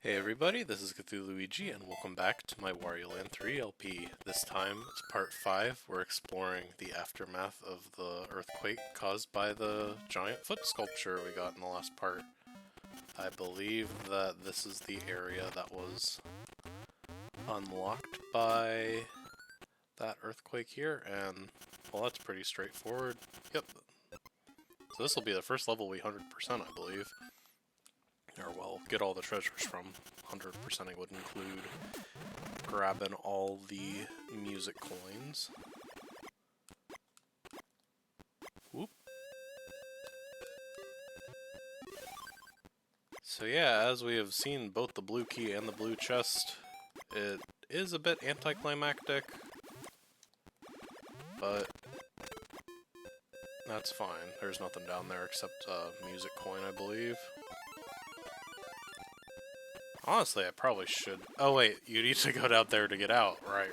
Hey everybody, this is Cthulhuigi and welcome back to my Wario Land 3 LP. This time it's part 5. We're exploring the aftermath of the earthquake caused by the giant foot sculpture we got in the last part. I believe that this is the area that was unlocked by that earthquake here, and well, that's pretty straightforward. Yep. So this will be the first level we 100%, I believe. Or well, get all the treasures from. 100% would include grabbing all the music coins. Whoop. So yeah, as we have seen both the blue key and the blue chest, it is a bit anticlimactic, but that's fine. There's nothing down there except a music coin, I believe. Honestly, I probably should... Oh wait, you need to go down there to get out. Right.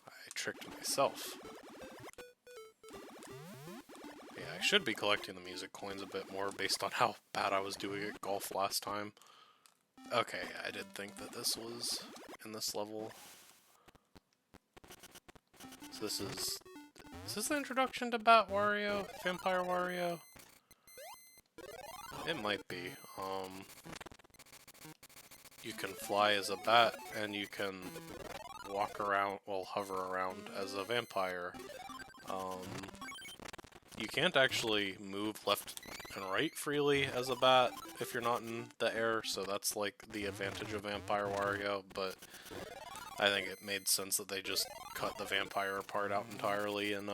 I tricked myself. Yeah, I should be collecting the music coins a bit more based on how bad I was doing at golf last time. Okay, yeah, I did think that this was in this level. So this is... Is this the introduction to Bat Wario? Vampire Wario? It might be. You can fly as a bat, and you can walk around, well, hover around as a vampire. You can't actually move left and right freely as a bat if you're not in the air, so that's like the advantage of Vampire Wario, but I think it made sense that they just cut the vampire part out entirely in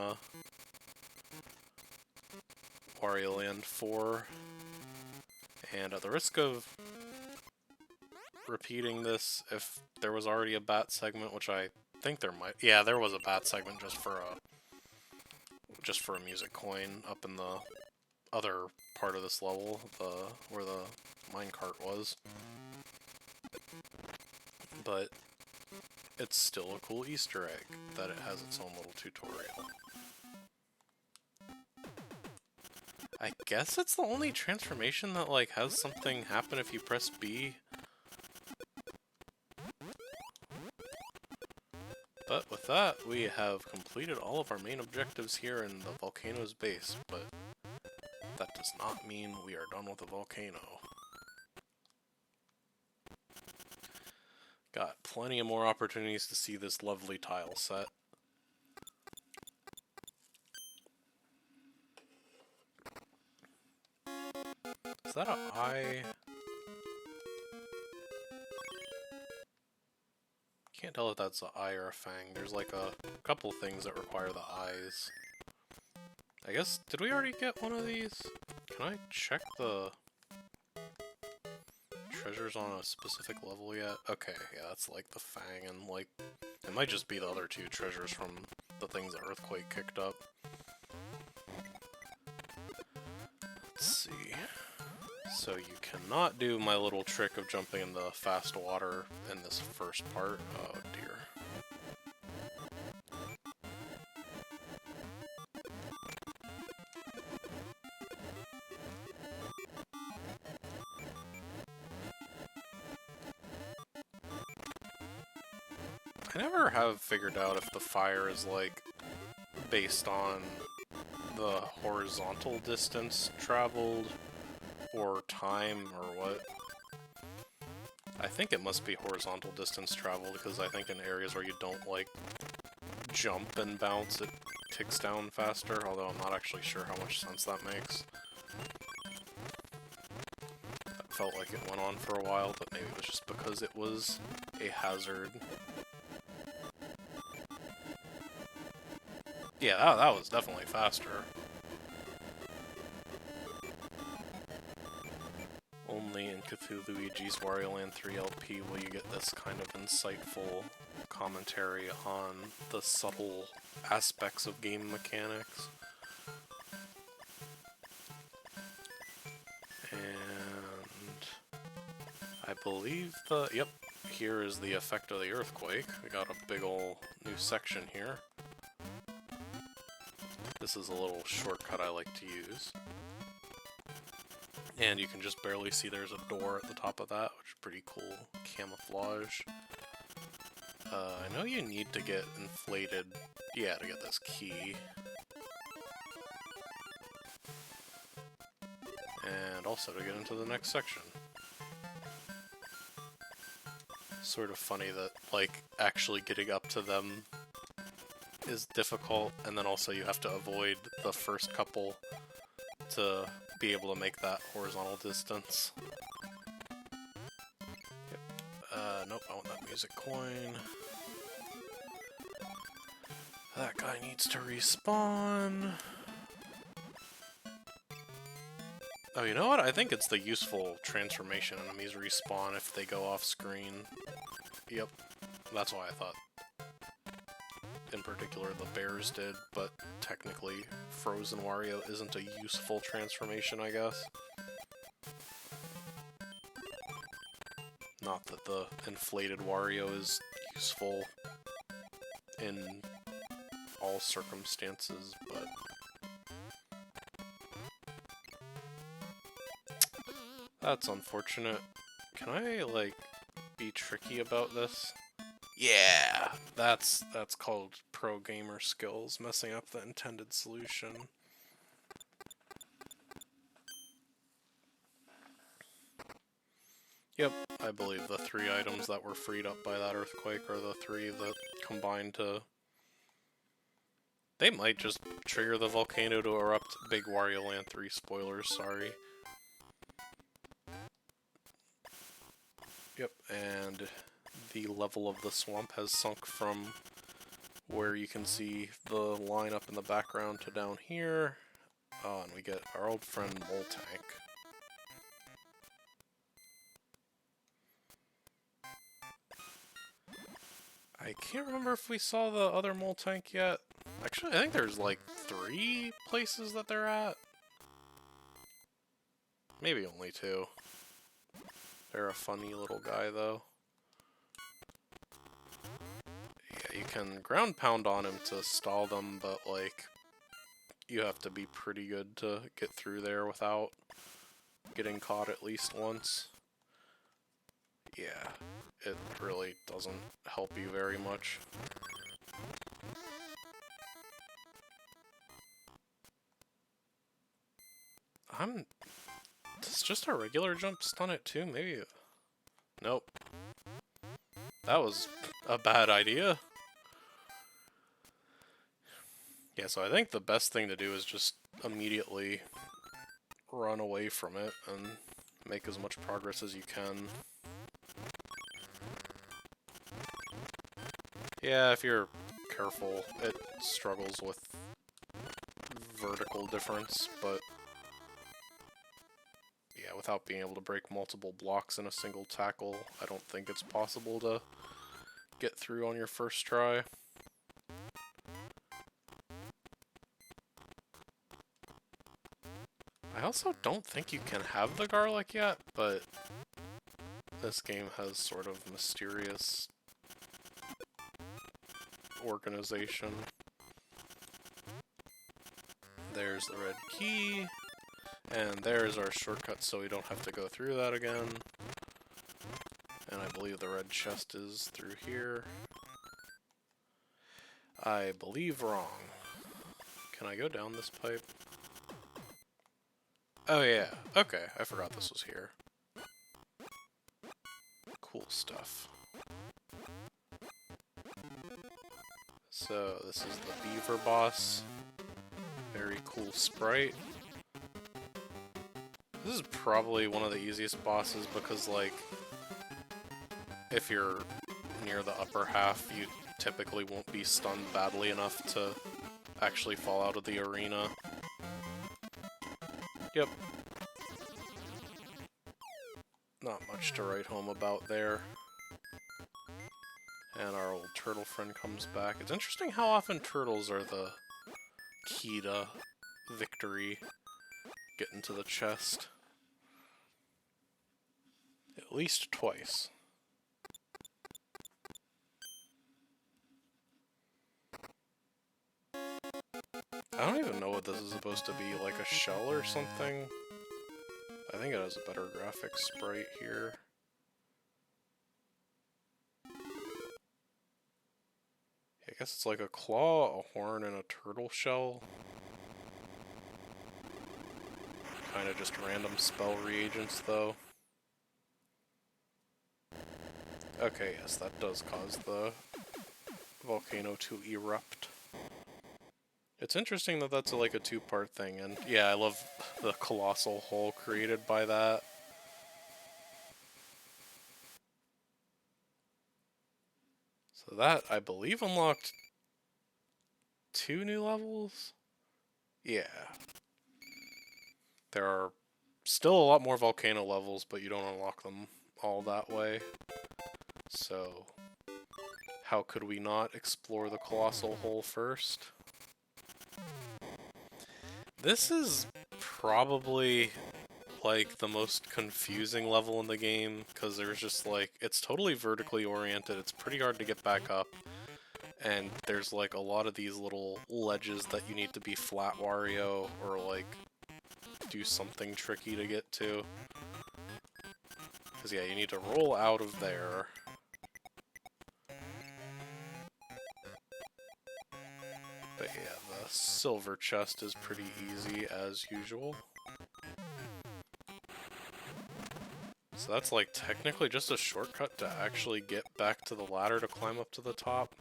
Wario Land 4. And at the risk of repeating this, if there was already a bat segment, which I think there might... Yeah, there was a bat segment just for a music coin up in the other part of this level, where the minecart was. But it's still a cool Easter egg that it has its own little tutorial. I guess it's the only transformation that, like, has something happen if you press B. But with that, we have completed all of our main objectives here in the volcano's base, but that does not mean we are done with the volcano. Got plenty of more opportunities to see this lovely tile set. Is that an eye? Can't tell if that's an eye or a fang. There's like a couple things that require the eyes. I guess, did we already get one of these? Can I check the treasures on a specific level yet? Okay, yeah, that's like the fang, and like, it might just be the other two treasures from the things that Earthquake kicked up. Let's see. So you cannot do my little trick of jumping in the fast water in this first part. Oh dear. I never have figured out if the fire is like based on the horizontal distance traveled or time, or what. I think it must be horizontal distance traveled, because I think in areas where you don't, like, jump and bounce, it ticks down faster, although I'm not actually sure how much sense that makes. That felt like it went on for a while, but maybe it was just because it was a hazard. Yeah, that was definitely faster. Only in Cthulhuigi's Wario Land 3 LP will you get this kind of insightful commentary on the subtle aspects of game mechanics. And I believe yep, here is the effect of the earthquake. We got a big ol' new section here. This is a little shortcut I like to use. And you can just barely see there's a door at the top of that, which is pretty cool camouflage. I know you need to get inflated, yeah, to get this key. And also to get into the next section. Sort of funny that, like, actually getting up to them is difficult, and then also you have to avoid the first couple to be able to make that horizontal distance. Yep. Nope, I want that music coin. That guy needs to respawn. Oh, you know what? I think it's the useful transformation enemies respawn if they go off screen. Yep, that's why I thought. In particular, the bears did, but technically, Frozen Wario isn't a useful transformation, I guess. Not that the inflated Wario is useful in all circumstances, but... That's unfortunate. Can I, like, be tricky about this? Yeah! That's called pro gamer skills, messing up the intended solution. Yep, I believe the 3 items that were freed up by that earthquake are the 3 that combine to... They might just trigger the volcano to erupt. Big Wario Land 3 spoilers, sorry. Yep, and the level of the swamp has sunk from where you can see the line up in the background to down here. Oh, and we get our old friend Mole Tank. I can't remember if we saw the other Mole Tank yet. Actually, I think there's like 3 places that they're at. Maybe only 2. They're a funny little guy, though. Yeah, you can ground pound on him to stall them, but, like, you have to be pretty good to get through there without getting caught at least once. Yeah, it really doesn't help you very much. Does just a regular jump stun it too? Maybe... Nope. That was a bad idea. Yeah, so I think the best thing to do is just immediately run away from it and make as much progress as you can. Yeah, if you're careful, it struggles with vertical difference, but yeah, without being able to break multiple blocks in a single tackle, I don't think it's possible to get through on your first try. I also don't think you can have the garlic yet, but this game has sort of mysterious organization. There's the red key, and there's our shortcut so we don't have to go through that again. And I believe the red chest is through here. I believe wrong. Can I go down this pipe? Oh yeah, okay, I forgot this was here. Cool stuff. So, this is the beaver boss. Very cool sprite. This is probably one of the easiest bosses because, like, if you're near the upper half, you typically won't be stunned badly enough to actually fall out of the arena. Yep. Not much to write home about there. And our old turtle friend comes back. It's interesting how often turtles are the key to victory. Get into the chest. At least twice. I don't even know what this is supposed to be, like a shell or something? I think it has a better graphics sprite here. I guess it's like a claw, a horn, and a turtle shell. Kind of just random spell reagents, though. Okay, yes, that does cause the volcano to erupt. It's interesting that that's like a two-part thing, and yeah, I love the colossal hole created by that. So that, I believe, unlocked 2 new levels? Yeah. There are still a lot more volcano levels, but you don't unlock them all that way. So, how could we not explore the colossal hole first? This is probably like the most confusing level in the game, because there's just like, it's totally vertically oriented, it's pretty hard to get back up, and there's like a lot of these little ledges that you need to be flat Wario or like do something tricky to get to. Because yeah, you need to roll out of there. But yeah, the silver chest is pretty easy as usual. So that's like technically just a shortcut to actually get back to the ladder to climb up to the top.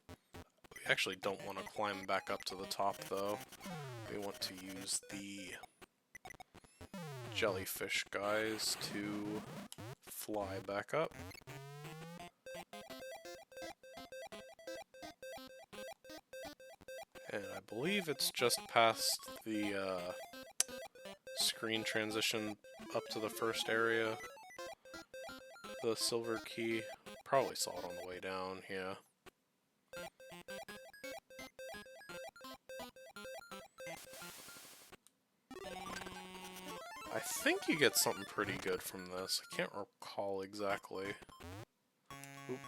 We actually don't want to climb back up to the top though. We want to use the jellyfish guys to fly back up. And I believe it's just past the screen transition up to the first area. The silver key. Probably saw it on the way down, yeah. I think you get something pretty good from this. I can't recall exactly. Oop,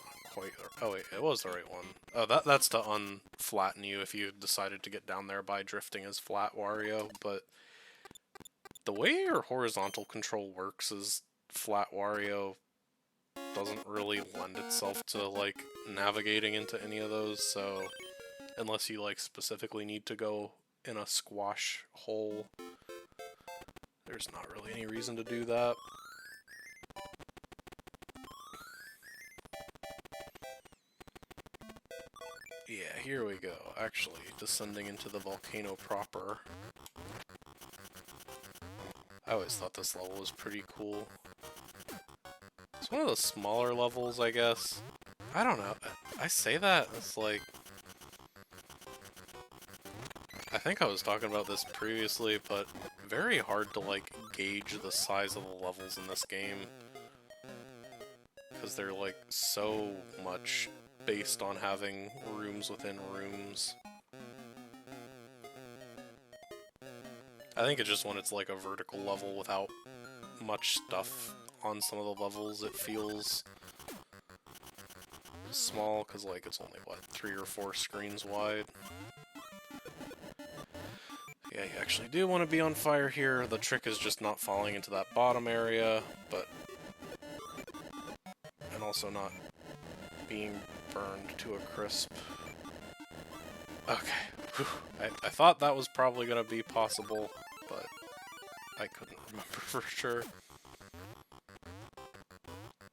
not quite. Oh wait, it was the right one. Oh, that's to unflatten you if you decided to get down there by drifting as flat Wario, but the way your horizontal control works is flat Wario doesn't really lend itself to like navigating into any of those, so unless you like specifically need to go in a squash hole, there's not really any reason to do that. Yeah, here we go. Actually, descending into the volcano proper. I always thought this level was pretty cool. It's one of the smaller levels, I guess. I don't know. I say that, it's like... I think I was talking about this previously, but very hard to, like, gauge the size of the levels in this game. Because they're, like, so much based on having rooms within rooms. I think it's just when it's, like, a vertical level without much stuff on some of the levels, it feels small, because, like, it's only, what, 3 or 4 screens wide. Yeah, you actually do want to be on fire here. The trick is just not falling into that bottom area, but... and also not being burned to a crisp. Okay. Whew. I thought that was probably going to be possible, but I couldn't remember for sure.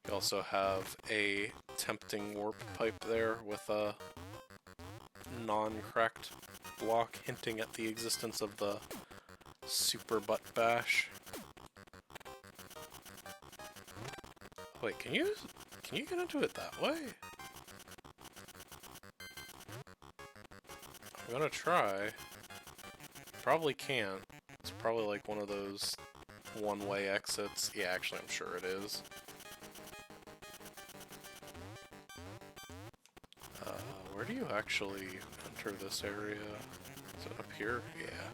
You also have a tempting warp pipe there with a non-cracked block hinting at the existence of the super butt bash. Wait, can you get into it that way? I'm gonna try. Probably can't. It's probably like one of those one-way exits. Yeah, actually I'm sure it is. Where do you actually enter this area? Is it up here? Yeah.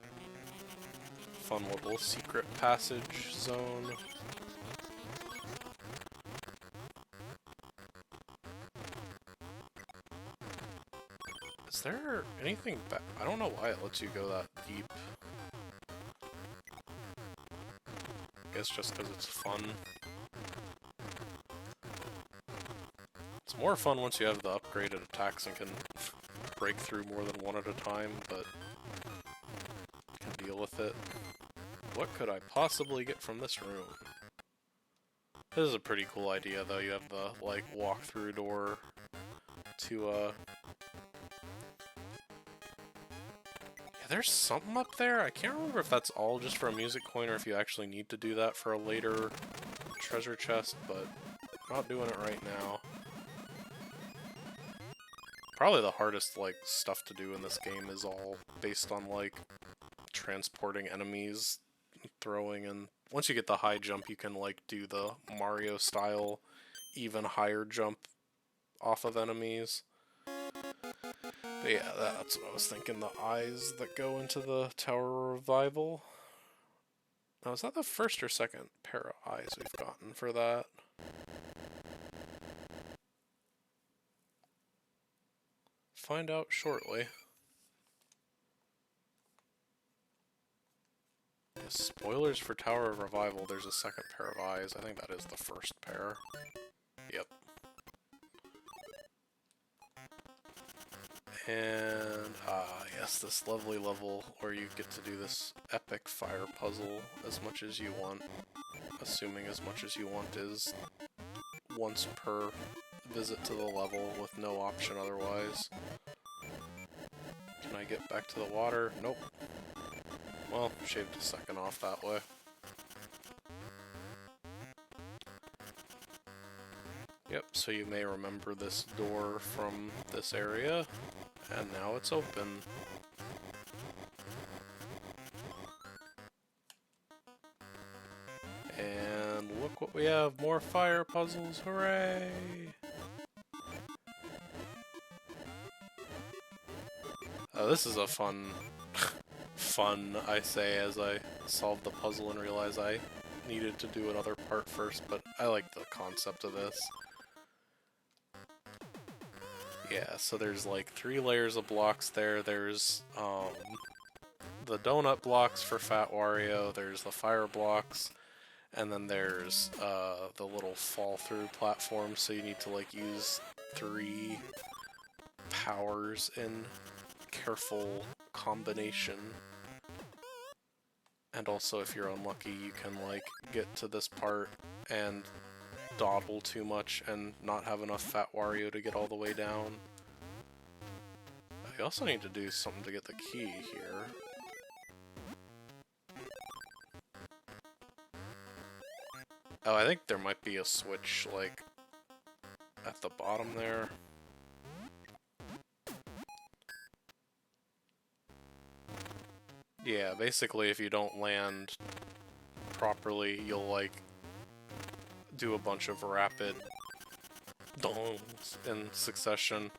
Fun little secret passage zone. Is there anything back? I don't know why it lets you go that deep. guess just because it's fun. It's more fun once you have the upgraded attacks and can break through more than one at a time, but can deal with it. What could I possibly get from this room? This is a pretty cool idea, though. You have the, like, walk-through door to, Yeah, there's something up there. I can't remember if that's all just for a music coin or if you actually need to do that for a later treasure chest, but I'm not doing it right now. Probably the hardest, like, stuff to do in this game is all based on, like, transporting enemies, throwing, and once you get the high jump, you can, like, do the Mario style even higher jump off of enemies. But yeah, that's what I was thinking, the eyes that go into the Tower Revival. Now, is that the first or second pair of eyes we've gotten for that? Find out shortly. Yeah, spoilers for Tower of Revival, there's a second pair of eyes. I think that is the first pair. Yep. And, yes, this lovely level where you get to do this epic fire puzzle as much as you want. Assuming as much as you want is once per visit to the level with no option otherwise. Can I get back to the water? Nope. Well, shaved a second off that way. Yep, so you may remember this door from this area, and now it's open. And look what we have, more fire puzzles, hooray! This is a fun, I say, as I solve the puzzle and realize I needed to do another part first, but I like the concept of this. Yeah, so there's like 3 layers of blocks there. There's the donut blocks for Fat Wario, there's the fire blocks, and then there's the little fall-through platform, so you need to like use 3 powers in careful combination. And also, if you're unlucky, you can like get to this part and dawdle too much and not have enough Fat Wario to get all the way down. I also need to do something to get the key here. Oh, I think there might be a switch, like, at the bottom there. Yeah, basically if you don't land properly, you'll, like, do a bunch of rapid dongs in succession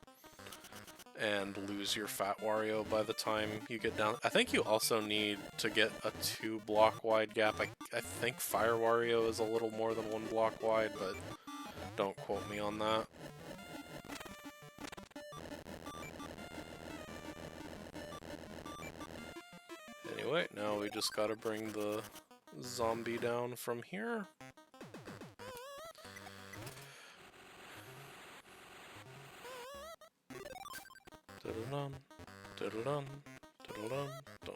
and lose your Fat Wario by the time you get down. I think you also need to get a 2-block wide gap. I think Fire Wario is a little more than 1 block wide, but don't quote me on that. Anyway, now we just gotta bring the zombie down from here. Diddle-dum, diddle-dum, diddle-dum, dum.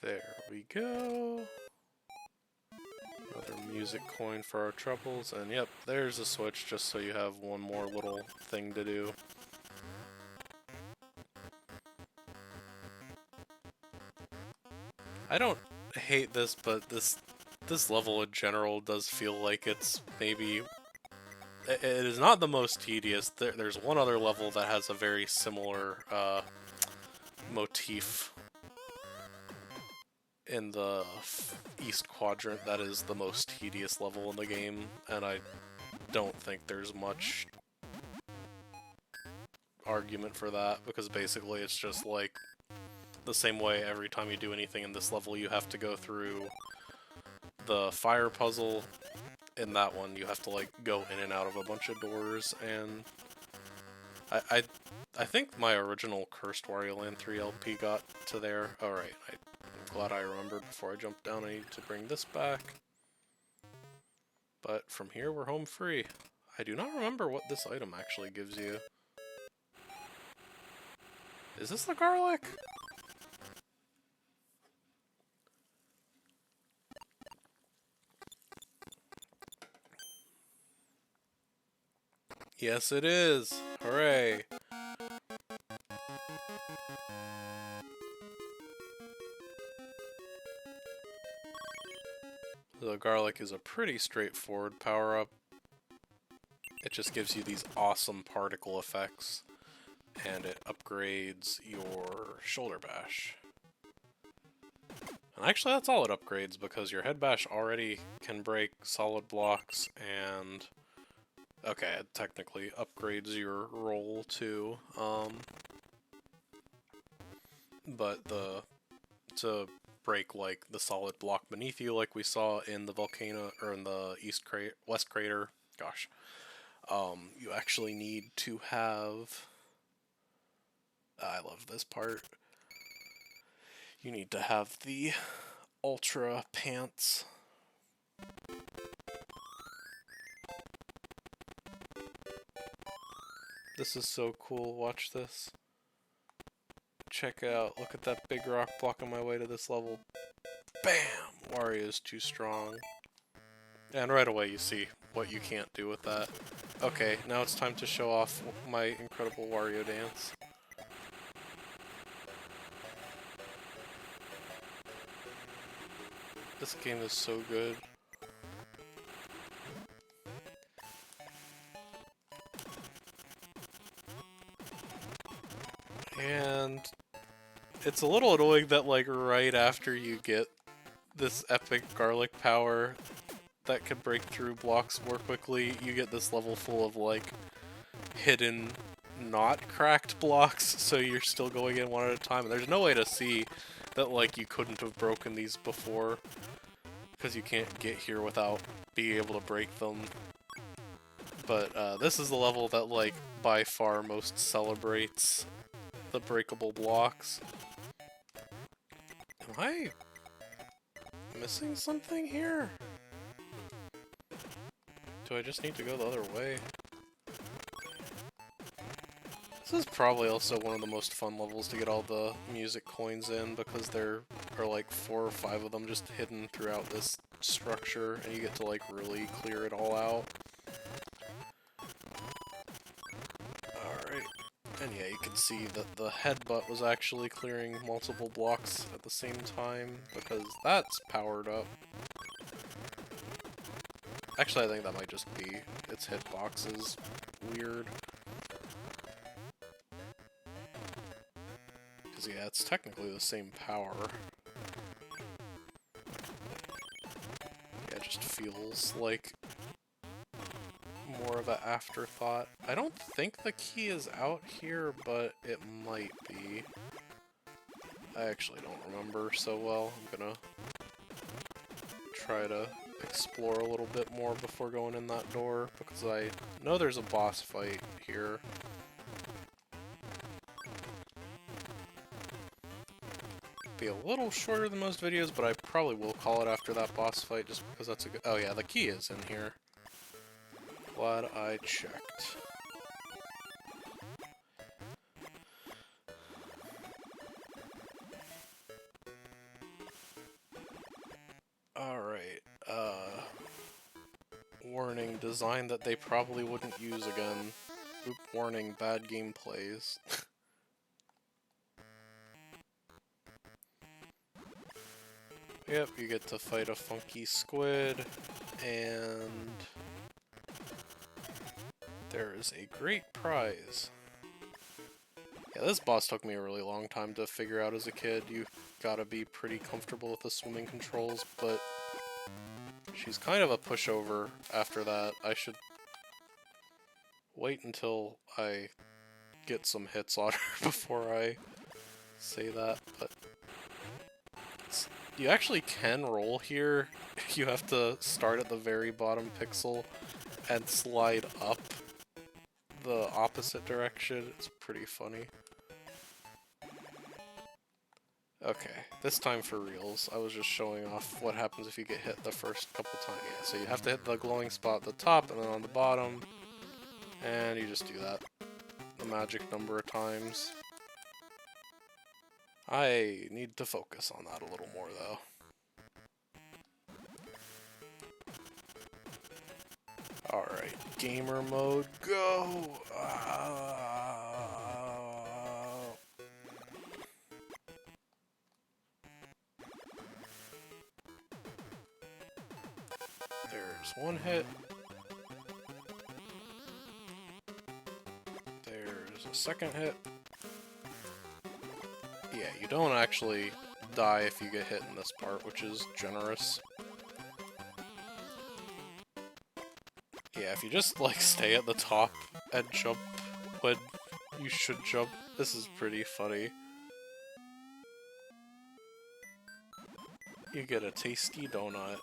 There we go. Another music coin for our troubles, and yep, there's a switch just so you have one more little thing to do. I don't hate this, but this level in general does feel like it's maybe... It is not the most tedious. There's one other level that has a very similar motif in the East Quadrant that is the most tedious level in the game, and I don't think there's much argument for that, because basically it's just like the same way every time you do anything in this level you have to go through the fire puzzle. In that one you have to like go in and out of a bunch of doors, and I think my original Cursed Wario Land 3 LP got to there. Alright, I'm glad I remembered before I jumped down. I need to bring this back. But from here, we're home free. I do not remember what this item actually gives you. Is this the garlic? Yes, it is! Hooray! The garlic is a pretty straightforward power-up. It just gives you these awesome particle effects, and it upgrades your shoulder bash. And actually that's all it upgrades, because your head bash already can break solid blocks, and okay, it technically upgrades your roll too. But to break like the solid block beneath you, like we saw in the volcano or in the west crater, gosh, you actually need to have. I love this part. You need to have the ultra pants. This is so cool, watch this. Check out, look at that big rock blocking my way to this level. Bam! Wario's too strong. And right away you see what you can't do with that. Okay, now it's time to show off my incredible Wario dance. This game is so good. And it's a little annoying that like right after you get this epic garlic power that can break through blocks more quickly, you get this level full of like hidden not cracked blocks, so you're still going in one at a time. And there's no way to see that like you couldn't have broken these before, because you can't get here without being able to break them. But this is the level that like by far most celebrates the breakable blocks. Am I missing something here? Do I just need to go the other way? This is probably also one of the most fun levels to get all the music coins in, because there are like 4 or 5 of them just hidden throughout this structure, and you get to like really clear it all out. Alright. And yeah, you can see that the headbutt was actually clearing multiple blocks at the same time, because that's powered up. Actually, I think that might just be its hitboxes weird. Because yeah, it's technically the same power. Yeah, it just feels like more of an afterthought. I don't think the key is out here, but it might be. I actually don't remember so well. I'm gonna try to explore a little bit more before going in that door, because I know there's a boss fight here. Be a little shorter than most videos, but I probably will call it after that boss fight, just because that's a good— oh yeah, the key is in here. Glad I checked. Alright, warning, design that they probably wouldn't use again. Oop, warning, bad gameplays. Yep, you get to fight a funky squid, and there is a great prize. Yeah, this boss took me a really long time to figure out as a kid. You gotta be pretty comfortable with the swimming controls, but she's kind of a pushover after that. I should wait until I get some hits on her before I say that, but you actually can roll here. You have to start at the very bottom pixel and slide up the opposite direction. It's pretty funny. Okay, this time for reals. I was just showing off what happens if you get hit the first couple times. Yeah, so you have to hit the glowing spot at the top and then on the bottom. And you just do that the magic number of times. I need to focus on that a little more though. Alright, gamer mode, go! There's one hit. There's a second hit. Yeah, you don't actually die if you get hit in this part, which is generous. Yeah, if you just, like, stay at the top and jump when you should jump, this is pretty funny. You get a tasty donut.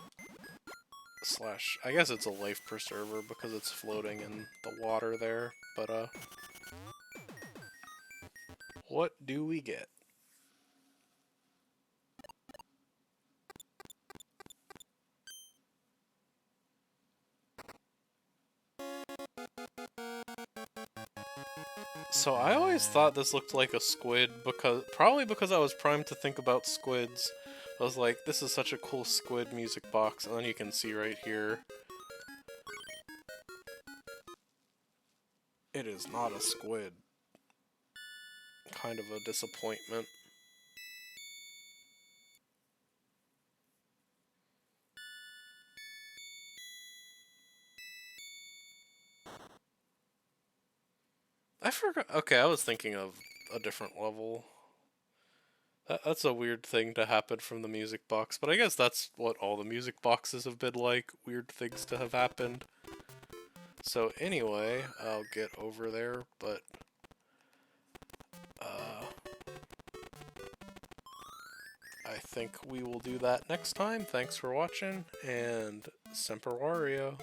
Slash, I guess it's a life preserver because it's floating in the water there, but, what do we get? So I always thought this looked like a squid probably because I was primed to think about squids. I was like, this is such a cool squid music box, and then you can see right here. It is not a squid. Kind of a disappointment. I forgot. Okay, I was thinking of a different level. That's a weird thing to happen from the music box, but I guess that's what all the music boxes have been like. Weird things to have happened. So anyway, I'll get over there, but I think we will do that next time. Thanks for watching, and Semper Wario.